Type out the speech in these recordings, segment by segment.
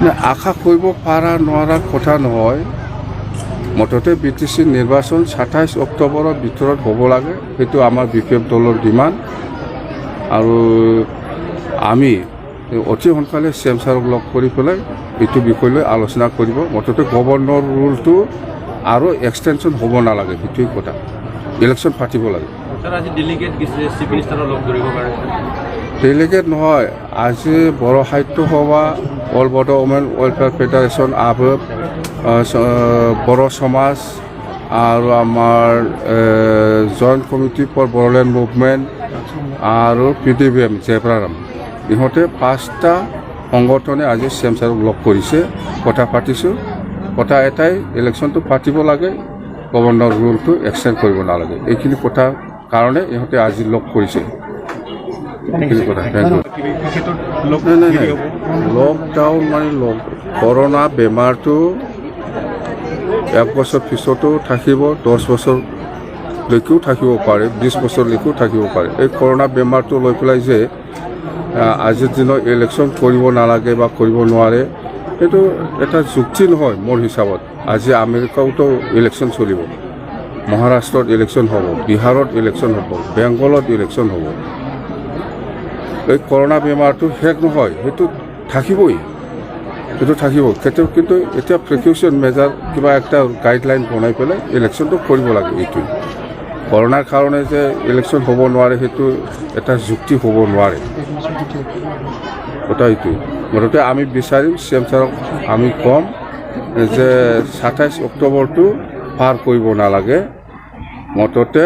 আশা কৰিব পাৰা নোৱাৰা কথা নহয়। মুঠতে BTC নিৰ্বাচন 27 অক্টোবৰৰ ভিতৰত হ'ব লাগে, সেইটো আমাৰ BPF দলৰ ডিমাণ্ড। আৰু আমি অতি সোনকালে CM ছাৰক লগ কৰি পেলাই এইটো বিষয় লৈ আলোচনা কৰিব। মুঠতে গভৰ্ণৰ ৰুলটো আৰু এক্সটেনশ্যন হ'ব নালাগে, সেইটোৱে কথা। ইলেকশ্যন পাতিব লাগে। ডেলিগেট নহয়, আজি Bodo Sahitya Sabha, all Bodo women welfare federation, ABF, Bodo Samaj আৰু আমাৰ joint committee for Bodoland movement আৰু PDBM জেব্ৰাৰাম, ইহঁতে 5টা সংগঠনে আজি CM ছাৰক লগ কৰিছে, কথা পাতিছোঁ। কথা এটাই, ইলেকশ্যনটো পাতিব লাগে, গভৰ্ণৰ ৰুলটো এক্সটেণ্ড কৰিব নালাগে। এইখিনি কথাৰ কাৰণে ইহঁতে আজি লগ কৰিছে। লকডাউন মানে কৰোণা বেমাৰটো 1 বছৰ পিছতো থাকিব, 10 বছৰলৈকেও থাকিব পাৰে, 20 বছৰলৈকেও থাকিব পাৰে। এই কৰোণা বেমাৰটো লৈ পেলাই যে আজিৰ দিনত ইলেকশ্যন কৰিব নালাগে বা কৰিব নোৱাৰে, সেইটো এটা যুক্তি নহয় মোৰ হিচাপত। আজি আমেৰিকাতো ইলেকশ্যন চলিব, মহাৰাষ্ট্ৰত ইলেকশ্যন হ'ব, বিহাৰত ইলেকশ্যন হ'ব, বেংগলত ইলেকশ্যন হ'ব। এই কৰোণা বেমাৰটো শেষ নহয়, সেইটো থাকিবই, সেইটো থাকিব কেতিয়াও। কিন্তু এতিয়া প্ৰিকশ্যন মেজাৰ কিবা একটা গাইডলাইন বনাই পেলাই ইলেকশ্যনটো কৰিব লাগে। এইটোৱে কৰোণাৰ কাৰণে যে ইলেকশ্যন হ'ব নোৱাৰে, সেইটো এটা যুক্তি হ'ব নোৱাৰে। কথা এইটোৱে। মুঠতে আমি বিচাৰিম CM ছাৰক আমি ক'ম যে 27 অক্টোবৰটো পাৰ কৰিব নালাগে। মুঠতে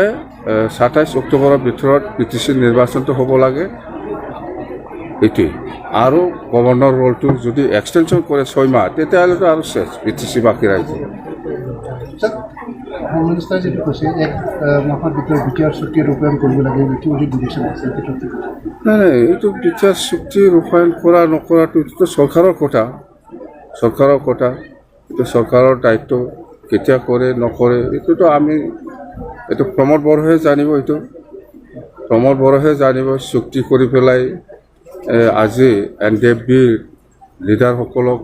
27 অক্টোবৰৰ ভিতৰত BTC নিৰ্বাচনটো হ'ব লাগে, এইটোৱে। আৰু গভৰ্ণৰ ৰোলটো যদি এক্সটেনশ্যন কৰে 6 মাহ, তেতিয়াহ'লেতো আৰু শেষ, BTC বাকী ৰাইজে। হোম মিনিষ্টাৰে যিটো কৈছে 1 মাহৰ ভিতৰত BTR চুক্তি ৰূপায়ণ কৰিব লাগে, ডিৰেকশ্যন আছে, নাই, এইটো BTR চুক্তি ৰূপায়ণ কৰা নকৰাটো এইটো চৰকাৰৰ কথা, এইটো চৰকাৰৰ দায়িত্ব। কেতিয়া কৰে নকৰে এইটোতো এইটো প্ৰমোদ বড়োহে জানিব। এইটো প্ৰমোদ বড়োহে জানিব। চুক্তি কৰি পেলাই আজি NDFBৰ লিডাৰসকলক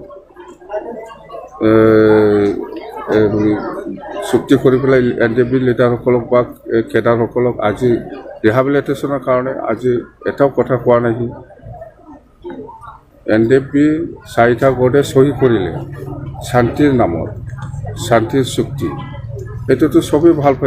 চুক্তি কৰি পেলাই NDFBৰ লিডাৰসকলক বা কেডাৰসকলক আজি ৰিহাবিলিটেশ্যনৰ কাৰণে আজি এটাও কথা কোৱা নাই। NDFB 4টা গোটে চহী কৰিলে শান্তিৰ নামত, শান্তিৰ চুক্তি। এইটোতো চবেই ভাল পায়।